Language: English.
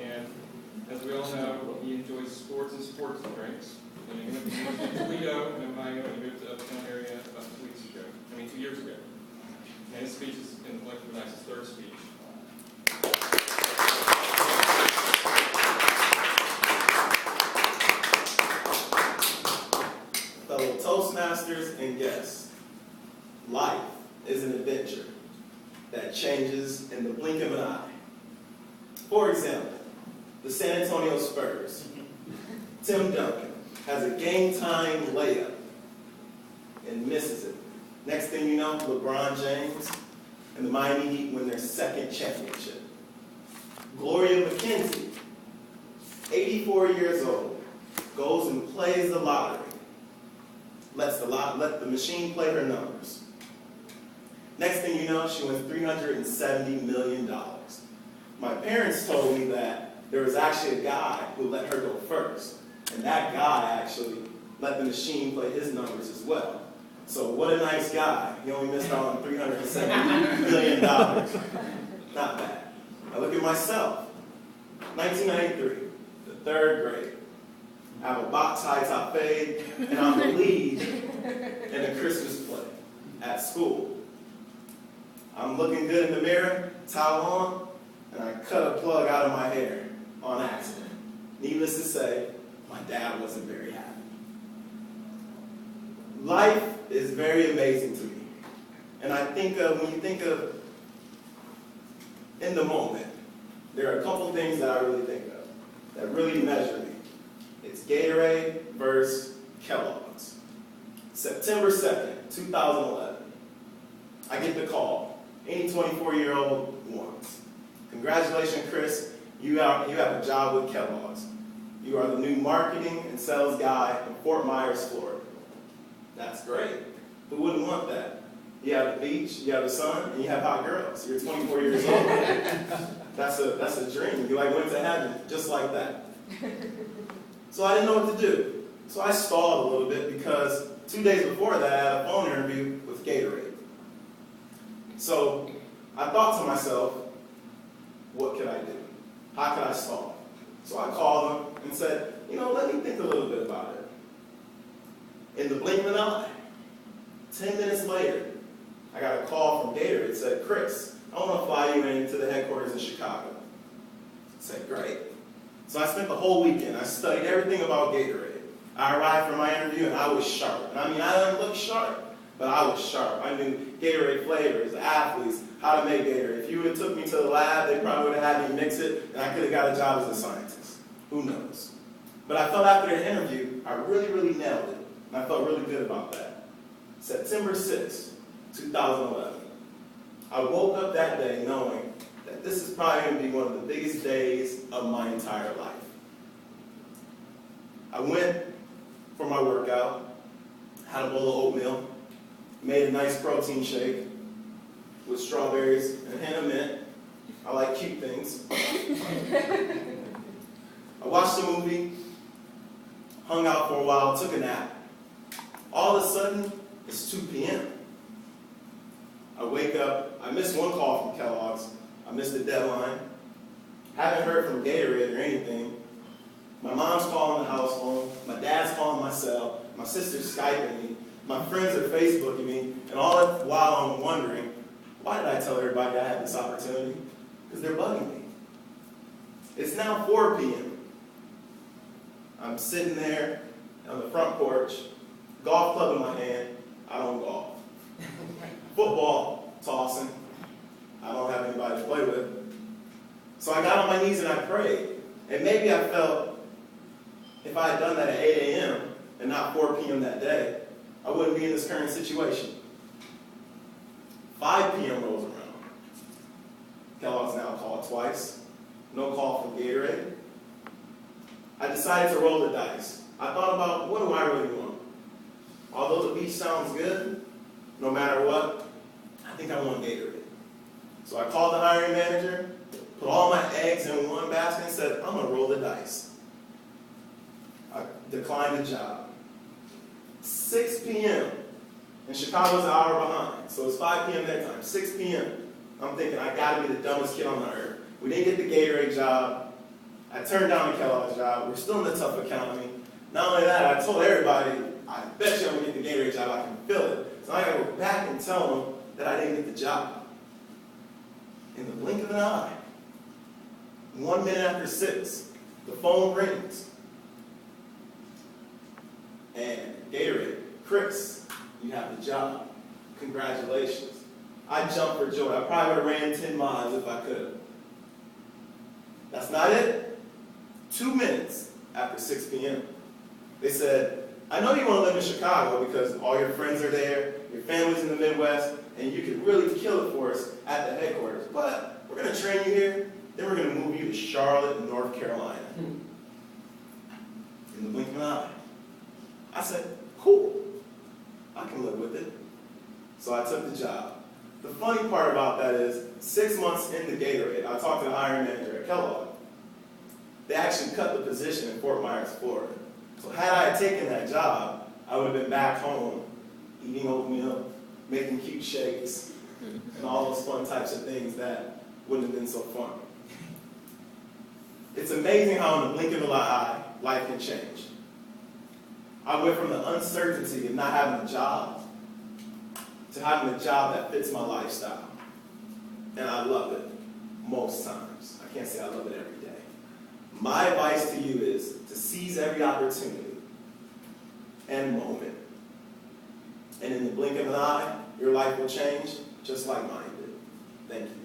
And as we all know, he enjoys sports and sports drinks. And he went to Toledo, in Ohio, and he moved to the Uptown area about 2 years ago. And his speech is in the collection of his third speech. Fellow Toastmasters and guests, life is an adventure that changes in the blink of an eye. For example, the San Antonio Spurs. Tim Duncan has a game-time layup and misses it. Next thing you know, LeBron James and the Miami Heat win their second championship. Gloria McKenzie, 84 years old, goes and plays the lottery. Let the machine play her numbers. Next thing you know, she wins $370 million. My parents told me that there was actually a guy who let her go first. And that guy actually let the machine play his numbers as well. So what a nice guy. He only missed out on $370 million. Not bad. I look at myself. 1993, the third grade. I have a box high top fade, and I'm the lead in a Christmas play at school. I'm looking good in the mirror, towel on, and I cut a plug out of my hair on accident. Needless to say, my dad wasn't very happy. Life is very amazing to me. And I think when you think of in the moment, there are a couple things that I really think of that really measure me. It's Gatorade versus Kellogg's. September 2nd, 2011. I get the call. Any 24-year-old wants. Congratulations, Chris. You have a job with Kellogg's. You are the new marketing and sales guy in Fort Myers, Florida. That's great. Who wouldn't want that? You have the beach, you have the sun, and you have hot girls. You're 24 years old. That's a dream. You went to heaven just like that. So I didn't know what to do. So I stalled a little bit because 2 days before that, I had a phone interview with Gatorade. So I thought to myself, what could I do? How could I stall? So I called them and said, let me think a little bit about it. In the blink of an eye, 10 minutes later, I got a call from Gatorade. It said, Chris, I want to fly you into the headquarters in Chicago. I said, great. So I spent the whole weekend. I studied everything about Gatorade. I arrived for my interview and I was sharp. And I didn't look sharp, but I was sharp. I knew Gatorade flavors, the athletes, how to make Gatorade. If you would have took me to the lab, they probably would have had me mix it, and I could have got a job as a scientist. Who knows? But I felt after the interview, I really, really nailed it. And I felt really good about that. September 6th, 2011. I woke up that day knowing that this is probably going to be one of the biggest days of my entire life. I went for my workout, had a bowl of oatmeal, made a nice protein shake with strawberries and a hint of mint. I like cute things. I watched a movie, hung out for a while, took a nap. All of a sudden, it's 2 p.m. I wake up, I missed one call from Kellogg's, I missed the deadline, haven't heard from Gatorade or anything. My mom's calling the house phone, my dad's calling my cell, my sister's Skyping me, my friends are Facebooking me, and all that while I'm wondering, why did I tell everybody I had this opportunity? Because they're bugging me. It's now 4 p.m. I'm sitting there on the front porch, golf club in my hand. I don't golf. Football, tossing. I don't have anybody to play with. So I got on my knees and I prayed. And maybe I felt if I had done that at 8 a.m. and not 4 p.m. that day, I wouldn't be in this current situation. 5 p.m. rolls around. Kellogg's now called twice. No call from Gatorade. I decided to roll the dice. I thought about, what do I really want? Although the beach sounds good, no matter what, I think I want Gatorade. So I called the hiring manager, put all my eggs in one basket and said, I'm going to roll the dice. I declined the job. 6 p.m. And Chicago's an hour behind, so it's 5 p.m. that time. 6 p.m. I'm thinking, I got to be the dumbest kid on the earth. We didn't get the Gatorade job. I turned down the Kellogg's job. We're still in the tough economy. Not only that, I told everybody, I bet you I'm going to get the Gatorade job. I can feel it. So I got to go back and tell them that I didn't get the job. In the blink of an eye, 1 minute after 6, the phone rings. And Gatorade, Chris, you have the job. Congratulations. I jumped for joy. I probably would have ran 10 miles if I could. That's not it. 2 minutes after 6 p.m., they said, I know you want to live in Chicago because all your friends are there, your family's in the Midwest, and you could really kill it for us at the headquarters. But we're going to train you here, then we're going to move you to Charlotte, North Carolina. In the blink of an eye. I said, cool. I can live with it. So I took the job. The funny part about that is, 6 months into Gatorade, I talked to the hiring manager at Kellogg. They actually cut the position in Fort Myers, Florida. So had I taken that job, I would have been back home, eating oatmeal, making cute shakes, and all those fun types of things that wouldn't have been so fun. It's amazing how in the blink of an eye, life can change. I went from the uncertainty of not having a job to having a job that fits my lifestyle. And I love it most times. I can't say I love it every day. My advice to you is to seize every opportunity and moment. And in the blink of an eye, your life will change just like mine did. Thank you.